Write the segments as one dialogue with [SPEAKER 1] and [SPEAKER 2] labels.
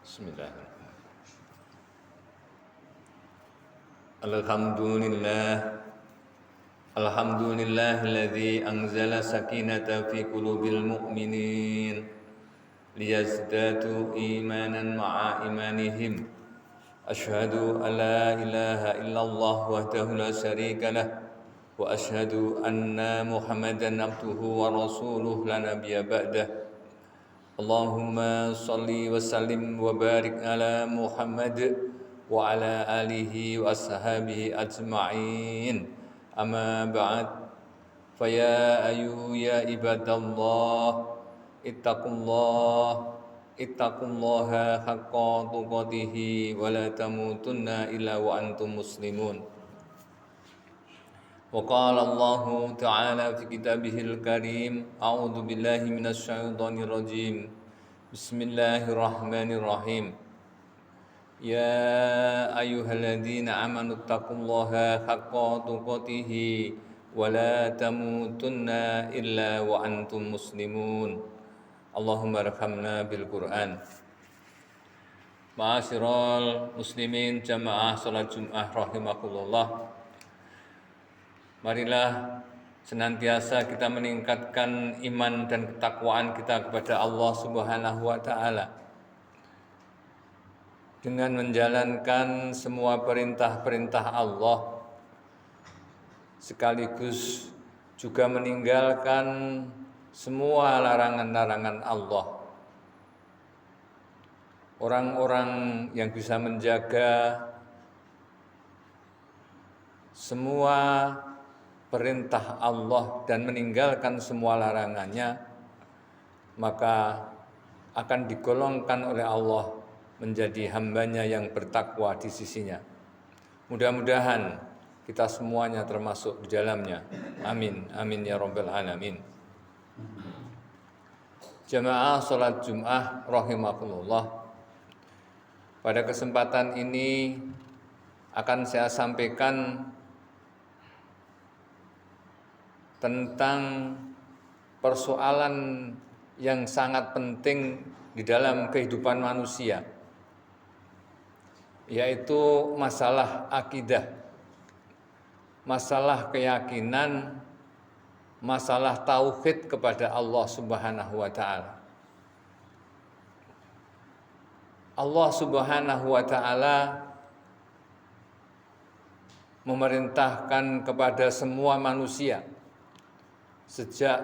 [SPEAKER 1] Bismillahirrahmanirrahim. Alhamdulillah. Alhamdulillahilladzi anzala sakinata fi qulubil mu'minin liyazdadu imanan ma'a imanihim. Asyhadu an la ilaha illallah wahdahu la syarika lah wa asyhadu anna Muhammadan abduhu wa rasuluhu la nabiyya ba'dah. Allahumma salli wa sallim wa barik ala Muhammad wa ala alihi wa ashabihi ajma'in. Amma ba'd. Faya ayu ya ibadallah, ittaqullaha haqqa tuqatih wa la tamutunna illa wa antum muslimun. وقال الله تعالى في كتابه الكريم أعوذ بالله من الشيطان الرجيم بسم الله الرحمن الرحيم يا أيها الذين آمنوا اتقوا الله حق تقاته ولا تموتن إلا وأنتم مسلمون اللهم ارحمنا بالقرآن. Ma'asyiral muslimin jamaah salat Jumat rahimakumullah. Marilah senantiasa kita meningkatkan iman dan ketakwaan kita kepada Allah Subhanahu wa taala dengan menjalankan semua perintah-perintah Allah sekaligus juga meninggalkan semua larangan-larangan Allah. Orang-orang yang bisa menjaga semua perintah Allah dan meninggalkan semua larangannya, maka akan digolongkan oleh Allah menjadi hambanya yang bertakwa di sisinya. Mudah-mudahan kita semuanya termasuk di dalamnya. Amin, amin ya rabbal alamin. Jamaah salat Jumat rahimakumullah. Pada kesempatan ini akan saya sampaikan tentang persoalan yang sangat penting di dalam kehidupan manusia, yaitu masalah akidah, masalah keyakinan, masalah tauhid kepada Allah Subhanahu wa taala. Allah Subhanahu wa taala memerintahkan kepada semua manusia sejak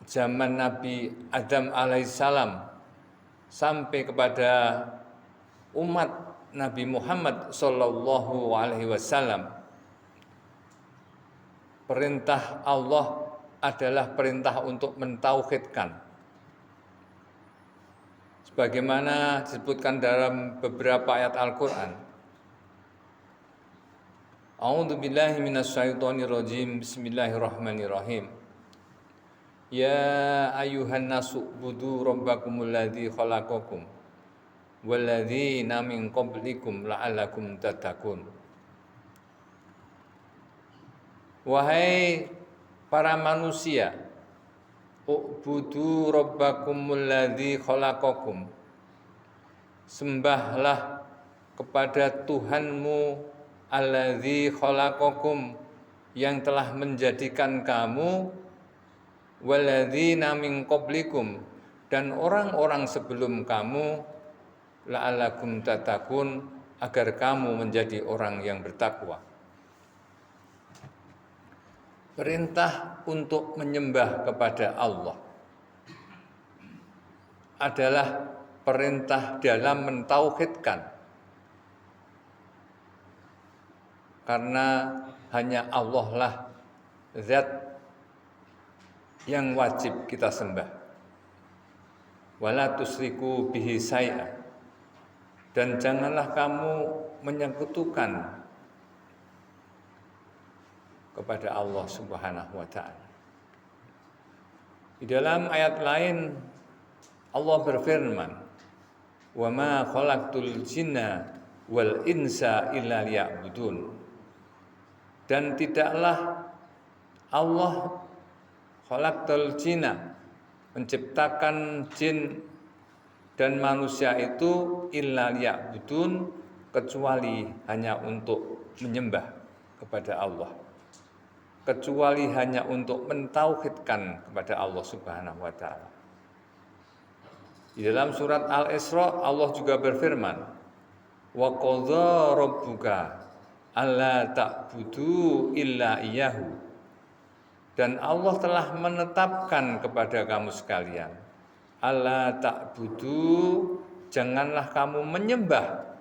[SPEAKER 1] zaman Nabi Adam alaihissalam sampai kepada umat Nabi Muhammad sallallahu alaihi wasallam. Perintah Allah adalah perintah untuk mentauhidkan. Sebagaimana disebutkan dalam beberapa ayat Al-Qur'an. A'udzu billahi minasyaitonir rajim. Bismillahirrahmanirrahim. Ya ayuhan nasu budu rabbakumul ladzi khalaqakum walladzina min qablikum la'allakum tattaqun. Wahai para manusia, ubudu rabbakumul ladzi khalaqakum, sembahlah kepada Tuhanmu alladzi khalaqakum, yang telah menjadikan kamu, walladzina min qablikum, dan orang-orang sebelum kamu, la'allakum tattaqun, agar kamu menjadi orang yang bertakwa. Perintah untuk menyembah kepada Allah adalah perintah dalam mentauhidkan, karena hanya Allah lah zat yang wajib kita sembah. Wala tusriku bihi syai'a, dan janganlah kamu menyekutukan kepada Allah Subhanahu wa taala. Di dalam ayat lain Allah berfirman, "Wa ma khalaqtul jinna wal insa illa liya'budun." Dan tidaklah Allah khalaqtul jinna, menciptakan jin Dan manusia itu illa liya'budun, kecuali hanya untuk menyembah kepada Allah, kecuali hanya untuk mentauhidkan kepada Allah Subhanahu wa taala. Di dalam surat Al-Isra Allah juga berfirman, wa qadha rabbuka alla ta'budu illa iyyahu. Dan Allah telah menetapkan kepada kamu sekalian, alla ta'budu, janganlah kamu menyembah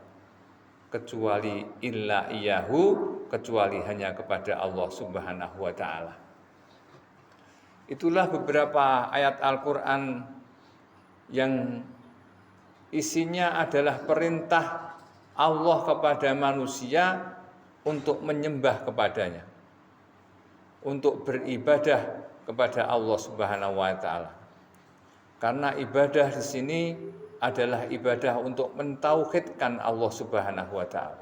[SPEAKER 1] kecuali illa iyyahu, kecuali hanya kepada Allah Subhanahu wa taala. Itulah beberapa ayat Al-Qur'an yang isinya adalah perintah Allah kepada manusia untuk menyembah kepadanya, untuk beribadah kepada Allah Subhanahu wa taala. Karena ibadah di sini adalah ibadah untuk mentauhidkan Allah Subhanahu wa taala.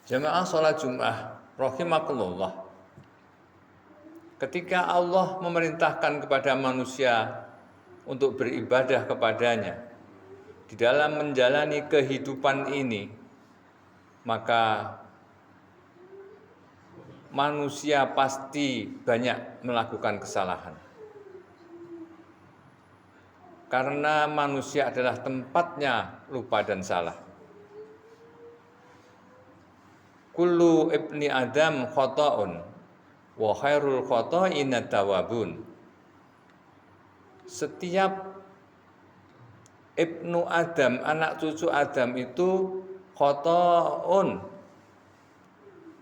[SPEAKER 1] Jamaah salat Jumat rahimakumullah. Ketika Allah memerintahkan kepada manusia untuk beribadah kepadanya di dalam menjalani kehidupan ini, maka manusia pasti banyak melakukan kesalahan. Karena manusia adalah tempatnya lupa dan salah. Kullu ibni Adam khata'un wa khairul khata'ina tawabun. Setiap ibnu Adam, anak cucu Adam itu khata'un,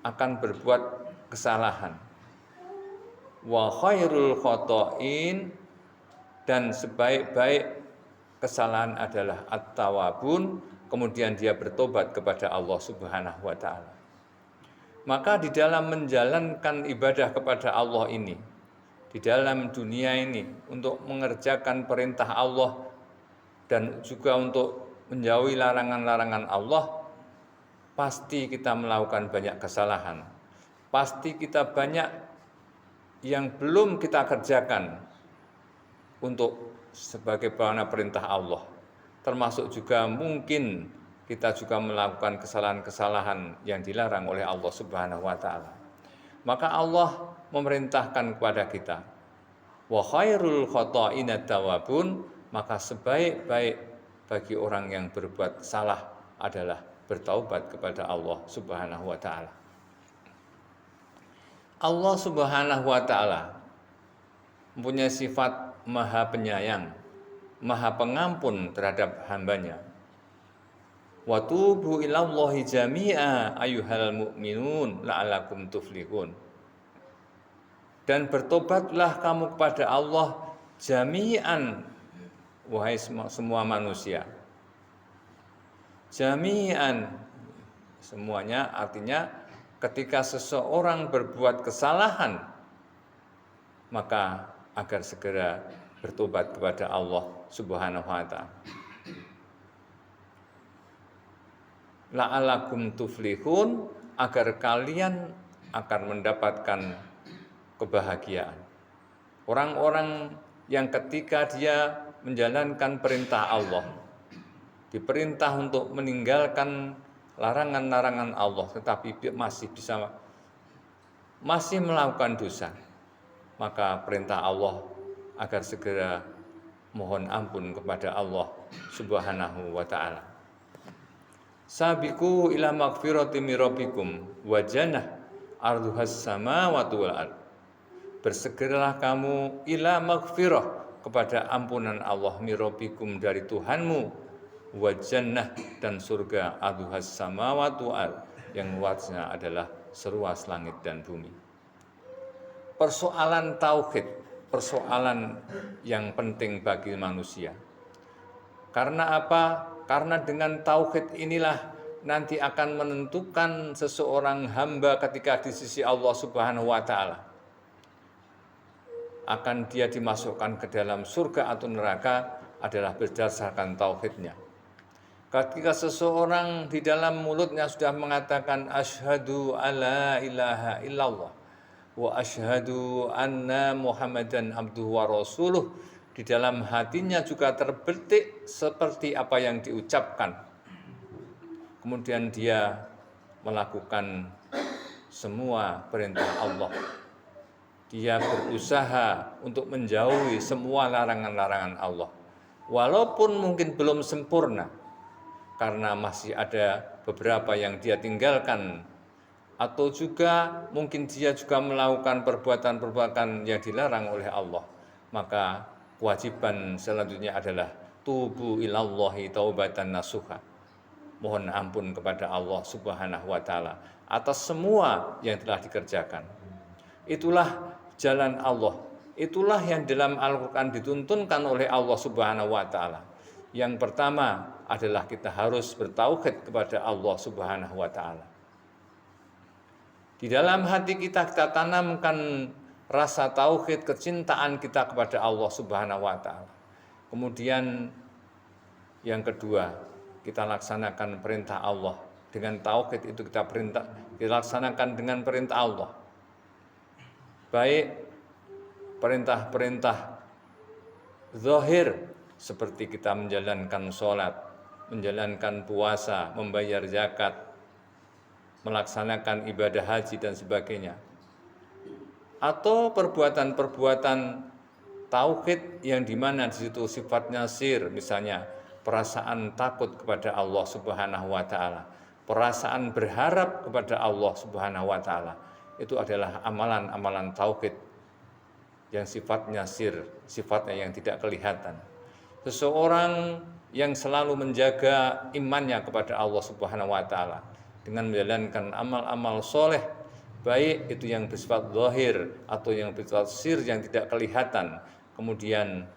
[SPEAKER 1] akan berbuat kesalahan. Wa khairul khata'in, dan sebaik-baik kesalahan adalah at-tawabun, kemudian dia bertobat kepada Allah Subhanahu wa taala. Maka di dalam menjalankan ibadah kepada Allah ini, di dalam dunia ini, untuk mengerjakan perintah Allah dan juga untuk menjauhi larangan-larangan Allah, pasti kita melakukan banyak kesalahan. Pasti kita banyak yang belum kita kerjakan untuk sebagai perintah Allah. Termasuk juga mungkin kita juga melakukan kesalahan-kesalahan yang dilarang oleh Allah Subhanahu wa taala. Maka Allah memerintahkan kepada kita, wa khairul khata'ina tawabun, maka sebaik-baik bagi orang yang berbuat salah adalah bertaubat kepada Allah Subhanahu wa taala. Allah Subhanahu wa taala mempunyai sifat Maha Penyayang, Maha Pengampun terhadap hambanya. Wa tubu ilallahi jami'a ayyuhal mu'minun la'alakum tuflihun. Dan bertobatlah kamu kepada Allah jami'an, wahai semua manusia. Jami'an, semuanya artinya ketika seseorang berbuat kesalahan, maka agar segera bertobat kepada Allah Subhanahu wa taala. La'alakum tuflihun, agar kalian akan mendapatkan kebahagiaan. Orang-orang yang ketika dia menjalankan perintah Allah, diperintah untuk meninggalkan larangan-larangan Allah, tetapi masih melakukan dosa, maka perintah Allah agar segera mohon ampun kepada Allah Subhanahu wa taala. Sabiqu ila magfirati min rabbikum wa jannah arduhas samawati wal ard. Bersegeralah kamu ila magfirah, kepada ampunan Allah, min rabbikum, dari Tuhanmu, wa jannah, dan surga, arduhas samawati wal ard, yang luasnya adalah seluas langit dan bumi. Persoalan tauhid, persoalan yang penting bagi manusia. Karena apa? Karena dengan tauhid inilah nanti akan menentukan seseorang hamba ketika di sisi Allah Subhanahu wa taala. Akan dia dimasukkan ke dalam surga atau neraka adalah berdasarkan tauhidnya. Ketika seseorang di dalam mulutnya sudah mengatakan asyhadu alla ilaha illallah wa asyhadu anna Muhammadan abduhu wa rasuluh, di dalam hatinya juga terbetik seperti apa yang diucapkan. Kemudian dia melakukan semua perintah Allah. Dia berusaha untuk menjauhi semua larangan-larangan Allah. Walaupun mungkin belum sempurna, karena masih ada beberapa yang dia tinggalkan, atau juga mungkin dia juga melakukan perbuatan-perbuatan yang dilarang oleh Allah, maka kewajiban selanjutnya adalah tubu ilallahi taubatan nasuha. Mohon ampun kepada Allah Subhanahu wa taala atas semua yang telah dikerjakan. Itulah jalan Allah. Itulah yang dalam Al-Qur'an dituntunkan oleh Allah Subhanahu wa taala. Yang pertama adalah kita harus bertauhid kepada Allah Subhanahu wa taala. Di dalam hati kita tanamkan rasa tauhid, kecintaan kita kepada Allah Subhanahu wa taala. Kemudian yang kedua, kita laksanakan perintah Allah. Dengan tauhid itu kita laksanakan dengan perintah Allah. Baik perintah-perintah zahir seperti kita menjalankan sholat, menjalankan puasa, membayar zakat, melaksanakan ibadah haji dan sebagainya. Atau perbuatan-perbuatan tauhid yang dimana di situ sifatnya sir, misalnya perasaan takut kepada Allah Subhanahu wa taala, perasaan berharap kepada Allah Subhanahu wa taala. Itu adalah amalan-amalan tauhid yang sifatnya sir, sifatnya yang tidak kelihatan. Seseorang yang selalu menjaga imannya kepada Allah Subhanahu wa taala dengan menjalankan amal-amal soleh, baik itu yang bersifat zahir atau yang bersifat sir yang tidak kelihatan. Kemudian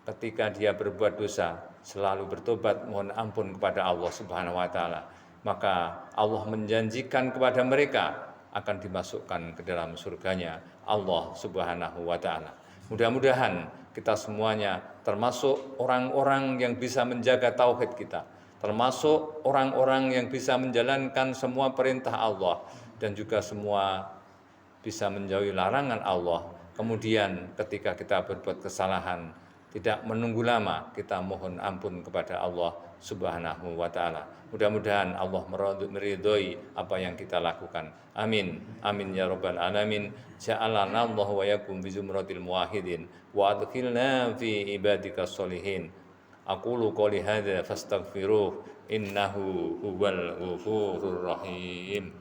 [SPEAKER 1] ketika dia berbuat dosa, selalu bertobat mohon ampun kepada Allah Subhanahu wa taala, maka Allah menjanjikan kepada mereka akan dimasukkan ke dalam surganya Allah Subhanahu wa taala. Mudah-mudahan kita semuanya termasuk orang-orang yang bisa menjaga tauhid kita, termasuk orang-orang yang bisa menjalankan semua perintah Allah dan juga semua bisa menjauhi larangan Allah. Kemudian ketika kita berbuat kesalahan, tidak menunggu lama, kita mohon ampun kepada Allah Subhanahu wa taala. Mudah-mudahan Allah meridhoi apa yang kita lakukan. Amin. Amin ya rabbal alamin. Ja'alana Allah wa yakum bi zumratil muwahhidin wa adkhilna fi ibadikas sholihin. Aqulu qouli hadza fastaghfiruh innahu huwal ghafurur rahim.